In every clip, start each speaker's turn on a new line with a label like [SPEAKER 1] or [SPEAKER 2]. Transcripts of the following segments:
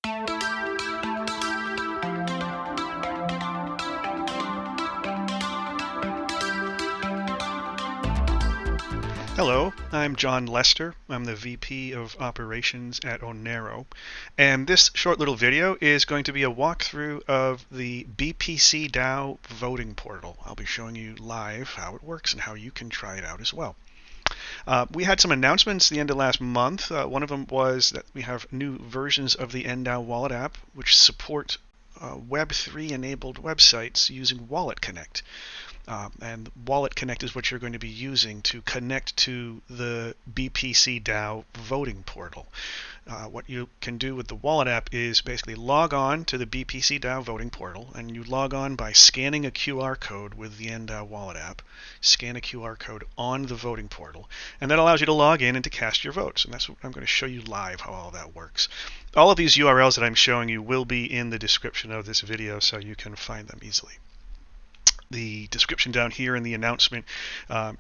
[SPEAKER 1] Hello, I'm John Lester. I'm the VP of Operations at Oneiro, and this short little video is going to be a walkthrough of the BPC DAO Voting Portal. I'll be showing you live how it works and how you can try it out as well. We had some announcements at the end of last month. One of them was that we have new versions of the ndau wallet app, which support Web3 enabled websites using WalletConnect. And WalletConnect is what you're going to be using to connect to the BPC DAO Voting Portal. What you can do with the Wallet app is basically log on to the BPC DAO Voting Portal, and you log on by scanning a QR code with the ndau Wallet app. Scan a QR code on the voting portal, and that allows you to log in and to cast your votes. And that's what I'm going to show you live how all that works. All of these URLs that I'm showing you will be in the description of this video, so you can find them easily. The description down here in the announcement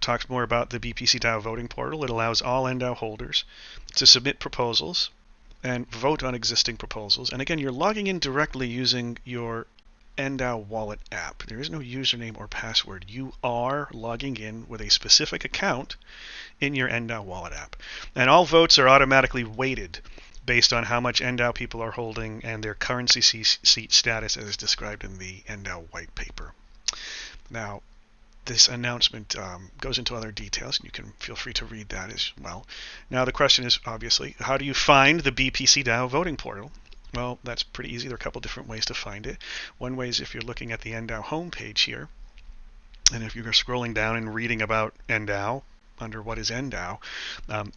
[SPEAKER 1] talks more about the BPC DAO Voting Portal. It allows all ndau holders to submit proposals and vote on existing proposals. And again, you're logging in directly using your ndau Wallet app. There is no username or password. You are logging in with a specific account in your ndau Wallet app. And all votes are automatically weighted based on how much ndau people are holding and their currency seat status as described in the ndau white paper. Now, this announcement goes into other details, and you can feel free to read that as well. Now, the question is, obviously, how do you find the BPC DAO Voting Portal? Well, that's pretty easy. There are a couple different ways to find it. One way is if you're looking at the ndau homepage here, and if you're scrolling down and reading about ndau, under what is ndau,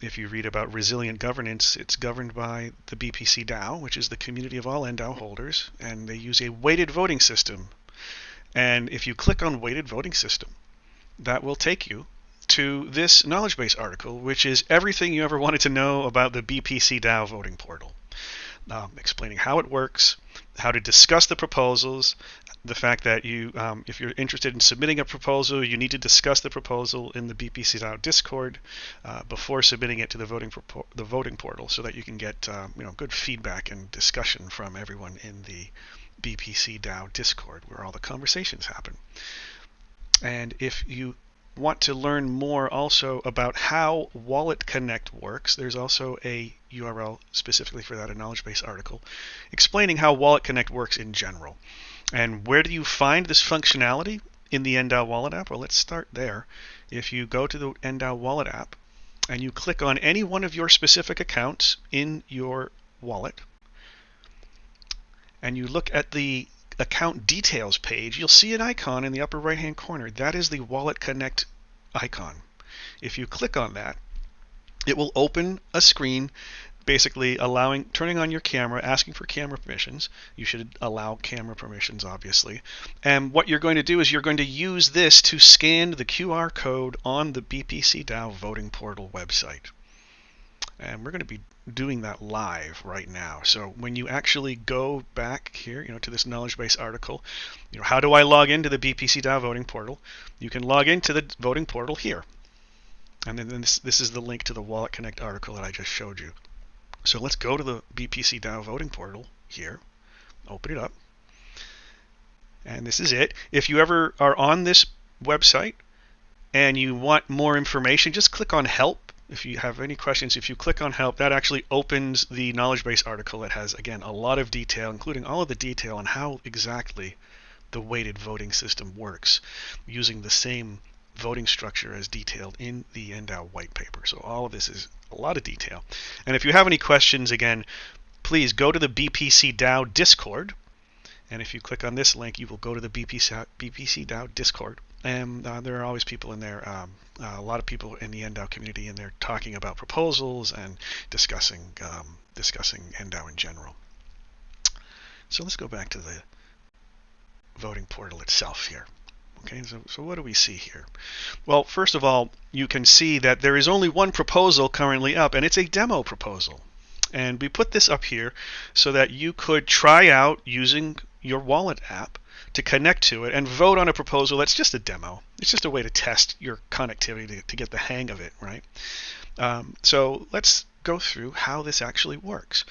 [SPEAKER 1] if you read about resilient governance, it's governed by the BPC DAO, which is the community of all ndau holders, and they use a weighted voting system. And if you click on weighted voting system, that will take you to this knowledge base article, which is everything you ever wanted to know about the BPC DAO Voting Portal. Explaining how it works, how to discuss the proposals, the fact that you, if you're interested in submitting a proposal, you need to discuss the proposal in the BPC DAO Discord before submitting it to the voting portal, so that you can get good feedback and discussion from everyone in the BPC DAO Discord, where all the conversations happen. And if you want to learn more also about how WalletConnect works, there's also a URL specifically for that, a knowledge base article, explaining how WalletConnect works in general. And where do you find this functionality in the ndau Wallet app? Well, let's start there. If you go to the ndau Wallet app and you click on any one of your specific accounts in your wallet, and you look at the account details page, you'll see an icon in the upper right hand corner. That is the WalletConnect icon. If you click on that, it will open a screen basically turning on your camera, asking for camera permissions. You should allow camera permissions, obviously. And what you're going to do is you're going to use this to scan the QR code on the BPC DAO Voting Portal website. And we're going to be doing that live right now. So when you actually go back here, to this knowledge base article, how do I log into the BPC DAO Voting Portal? You can log into the voting portal here. And then this is the link to the WalletConnect article that I just showed you. So let's go to the BPC DAO Voting Portal here, open it up, and this is it. If you ever are on this website and you want more information, just click on Help. If you have any questions, if you click on Help, that actually opens the knowledge base article that has, again, a lot of detail, including all of the detail on how exactly the weighted voting system works, using the same voting structure as detailed in the ndau white paper. So all of this is a lot of detail. And if you have any questions, again, please go to the BPC DAO Discord. And if you click on this link, you will go to the BPC DAO Discord. And there are always people in there, a lot of people in the ndau community, and they're talking about proposals and discussing ndau in general. So let's go back to the voting portal itself here. Okay, so what do we see here? Well, first of all, you can see that there is only one proposal currently up, and it's a demo proposal. And we put this up here so that you could try out using your wallet app to connect to it and vote on a proposal that's just a demo. It's just a way to test your connectivity to get the hang of it, right? So let's go through how this actually works.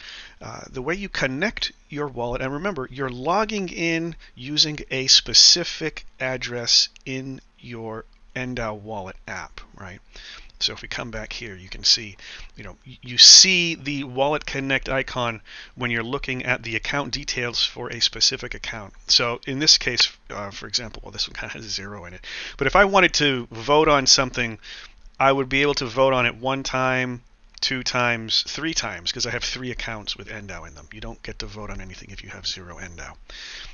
[SPEAKER 1] The way you connect your wallet, and remember, you're logging in using a specific address in your ndau wallet app, right? So if we come back here, you can see, you see the WalletConnect icon when you're looking at the account details for a specific account. So in this case, for example, well, this one kind of has 0 in it. But if I wanted to vote on something, I would be able to vote on it 1 time, 2 times, 3 times, because I have 3 accounts with ndau in them. You don't get to vote on anything if you have 0 ndau.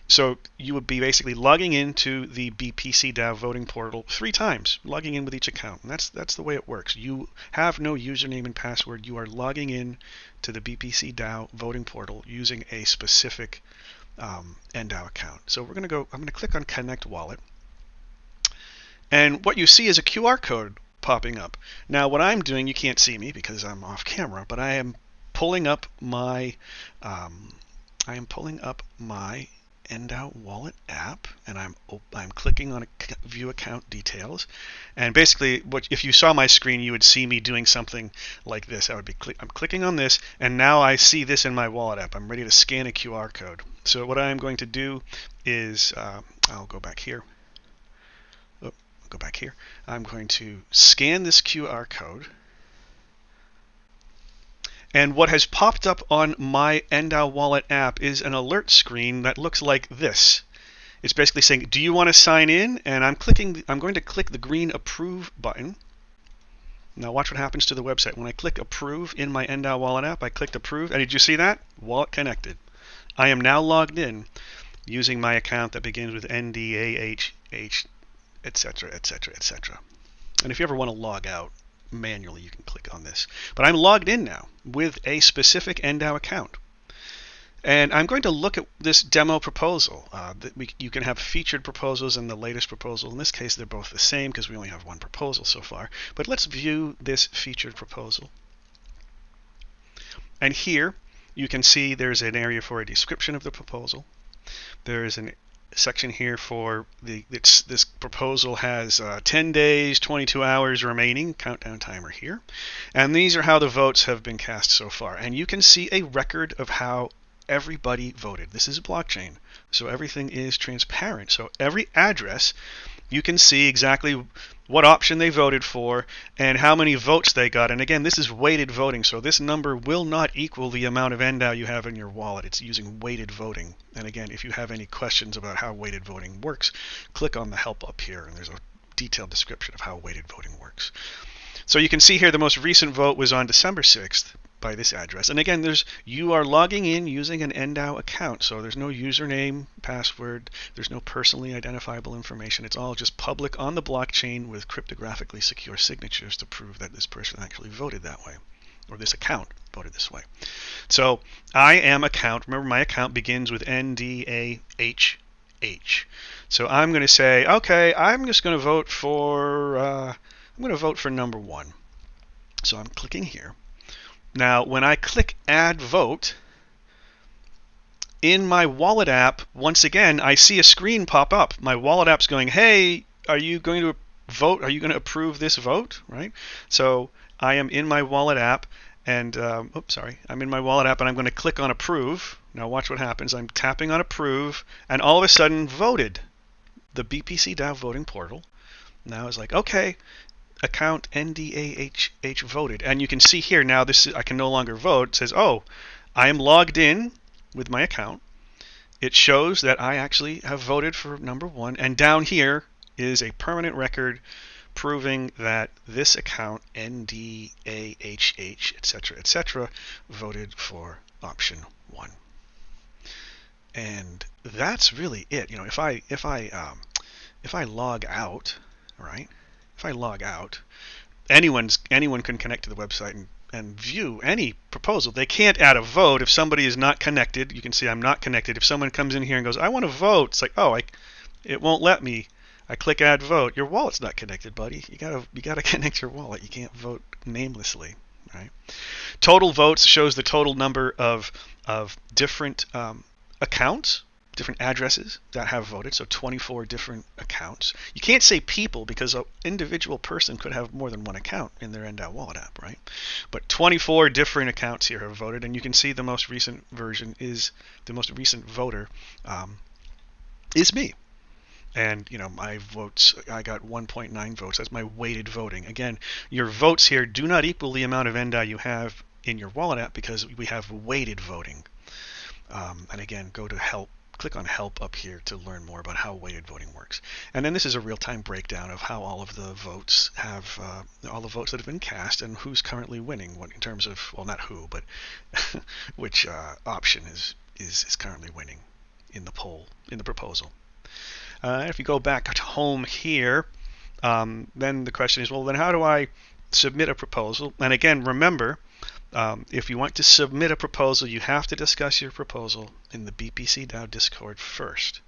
[SPEAKER 1] So you would be basically logging into the BPC DAO Voting Portal 3 times, logging in with each account. And that's the way it works. You have no username and password. You are logging in to the BPC DAO Voting Portal using a specific ndau account. So I'm going to click on Connect Wallet. And what you see is a QR code popping up. Now what I'm doing, you can't see me because I'm off camera, but I am pulling up my ndau wallet app, and I'm clicking on view account details, and basically if you saw my screen, you would see me doing something like this. I'm clicking on this, and now I see this in my wallet app. I'm ready to scan a QR code. So what I'm going to do is I'll go back here. I'm going to scan this QR code. And what has popped up on my ndau wallet app is an alert screen that looks like this. It's basically saying, do you want to sign in? And I'm going to click the green approve button. Now watch what happens to the website. When I click approve in my ndau wallet app, I clicked approve, and did you see that? Wallet connected. I am now logged in using my account that begins with ndau, etc., etc., etc. And if you ever want to log out manually, you can click on this. But I'm logged in now with a specific ndau account. And I'm going to look at this demo proposal. You can have featured proposals and the latest proposal. In this case, they're both the same because we only have 1 proposal so far. But let's view this featured proposal. And here you can see there's an area for a description of the proposal. There is a section here for this proposal has 10 days, 22 hours remaining, countdown timer here. And these are how the votes have been cast so far. And you can see a record of how everybody voted. This is a blockchain, so everything is transparent. So every address, you can see exactly what option they voted for and how many votes they got. And again, this is weighted voting, so this number will not equal the amount of ndau you have in your wallet. It's using weighted voting. And again, if you have any questions about how weighted voting works, click on the help up here, and there's a detailed description of how weighted voting works. So you can see here the most recent vote was on December 6th by this address. And again, you are logging in using an ndau account, so there's no username, password, there's no personally identifiable information. It's all just public on the blockchain with cryptographically secure signatures to prove that this person actually voted that way, or this account voted this way. So remember my account begins with ndau. So I'm going to say, okay, I'm just going to vote for number 1. So I'm clicking here. Now, when I click Add Vote, in my wallet app, once again, I see a screen pop up. My wallet app's going, hey, are you going to vote? Are you going to approve this vote? Right? So I am in my wallet app, and I'm in my wallet app, and I'm going to click on Approve. Now watch what happens. I'm tapping on Approve, and all of a sudden, voted. The BPC DAO Voting Portal now is like, okay, account ndau voted, and you can see here now I can no longer vote. It says, oh, I am logged in with my account. It shows that I actually have voted for number 1, and down here is a permanent record proving that this account ndau, etc., etc., voted for option 1. And that's really it. If I log out, right? If I log out, anyone can connect to the website and view any proposal. They can't add a vote if somebody is not connected. You can see I'm not connected. If someone comes in here and goes, I want to vote, it's like, oh, it won't let me. I click Add Vote. Your wallet's not connected, buddy. You gotta connect your wallet. You can't vote namelessly, right? Total votes shows the total number of different accounts. different addresses that have voted, so 24 different accounts. You can't say people because an individual person could have more than one account in their ndau wallet app, right? But 24 different accounts here have voted, and you can see the most recent version is the most recent voter is me. And my votes, I got 1.9 votes. That's my weighted voting. Again, your votes here do not equal the amount of ndau you have in your wallet app because we have weighted voting. And again, go to help. Click on help up here to learn more about how weighted voting works. And then this is a real-time breakdown of how all of the votes have, all the votes that have been cast and who's currently winning. What in terms of, well, not who, but which option is currently winning in the poll, in the proposal. If you go back to home here, then the question is, well, then how do I submit a proposal? And again, remember, if you want to submit a proposal, you have to discuss your proposal in the BPC DAO Discord first,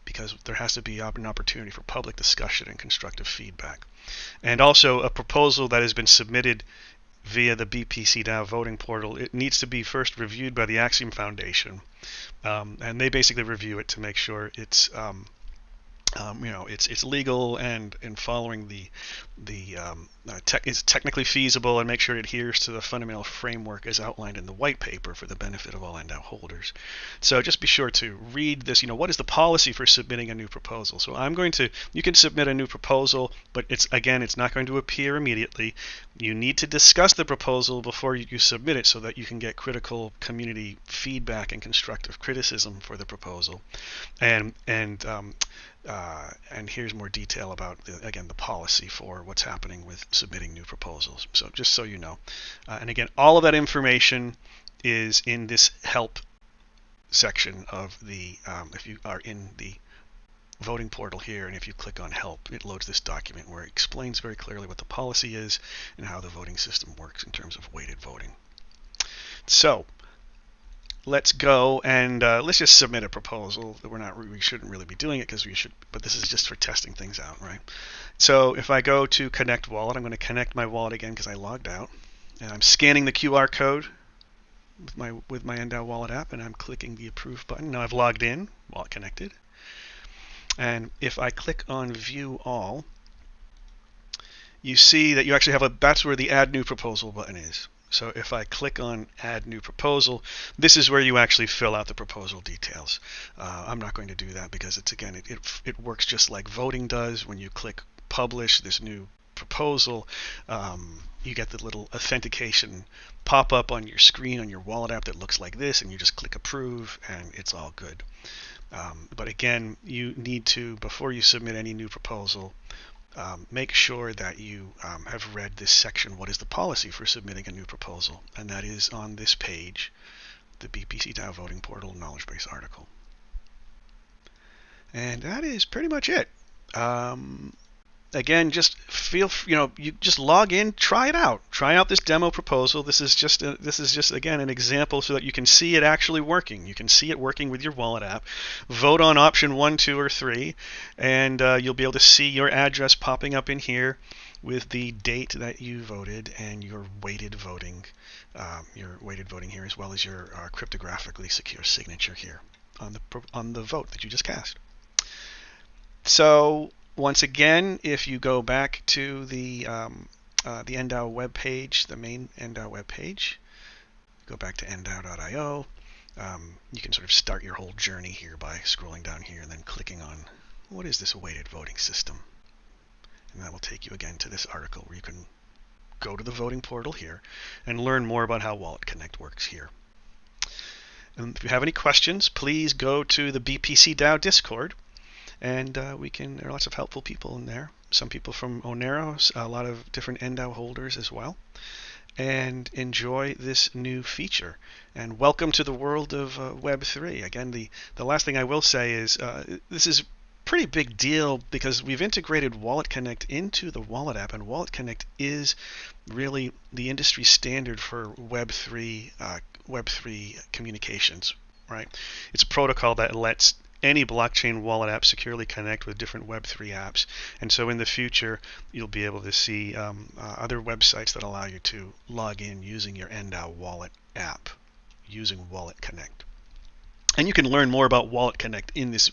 [SPEAKER 1] because there has to be an opportunity for public discussion and constructive feedback. And also, a proposal that has been submitted via the BPC DAO Voting Portal, it needs to be first reviewed by the Axiom Foundation, and they basically review it to make sure it's it's legal and following is technically feasible, and make sure it adheres to the fundamental framework as outlined in the white paper for the benefit of all ndau holders. So just be sure to read this. What is the policy for submitting a new proposal? So you can submit a new proposal, but it's not going to appear immediately. You need to discuss the proposal before you submit it so that you can get critical community feedback and constructive criticism for the proposal. And here's more detail about the policy for what's happening with submitting new proposals. So just so you know, and again, all of that information is in this help section of the. If you are in the voting portal here, and if you click on help, it loads this document where it explains very clearly what the policy is and how the voting system works in terms of weighted voting. So let's go and let's just submit a proposal. We shouldn't really be doing it because we should, but this is just for testing things out, right? So if I go to connect wallet, I'm going to connect my wallet again because I logged out, and I'm scanning the QR code with my ndau wallet app, and I'm clicking the approve button. Now I've logged in, wallet connected, and if I click on view all, you see that you actually have that's where the add new proposal button is. So if I click on add new proposal, this is where you actually fill out the proposal details. I'm not going to do that because it works just like voting does. When you click publish this new proposal, you get the little authentication pop up on your screen on your wallet app that looks like this, and you just click approve and it's all good. But again, you need to, before you submit any new proposal, make sure that you have read this section, what is the policy for submitting a new proposal? And that is on this page, the BPC DAO Voting Portal knowledge base article. And that is pretty much it. Again, just you just log in, try it out. Try out this demo proposal. This is just again an example so that you can see it actually working. You can see it working with your wallet app. Vote on option 1, 2, or 3, and you'll be able to see your address popping up in here with the date that you voted and your weighted voting here, as well as your cryptographically secure signature here on the vote that you just cast. So once again, if you go back to the ndau web page, the main ndau web page, go back to ndau.io, you can sort of start your whole journey here by scrolling down here and then clicking on what is this weighted voting system, and that will take you again to this article where you can go to the voting portal here and learn more about how WalletConnect works here. And if you have any questions, please go to the BPC DAO Discord. And there are lots of helpful people in there. Some people from Oneiro, a lot of different ndau holders as well. And enjoy this new feature. And welcome to the world of Web3. Again, the last thing I will say is this is a pretty big deal because we've integrated WalletConnect into the wallet app, and WalletConnect is really the industry standard for Web3 communications, right? It's a protocol that lets any blockchain wallet app securely connect with different Web3 apps. And so in the future, you'll be able to see other websites that allow you to log in using your ndau wallet app, using WalletConnect. And you can learn more about WalletConnect in this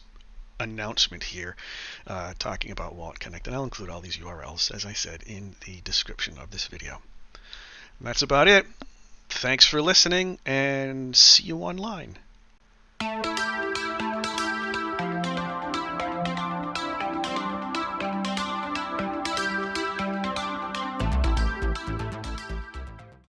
[SPEAKER 1] announcement here, talking about WalletConnect. And I'll include all these URLs, as I said, in the description of this video. And that's about it. Thanks for listening, and see you online.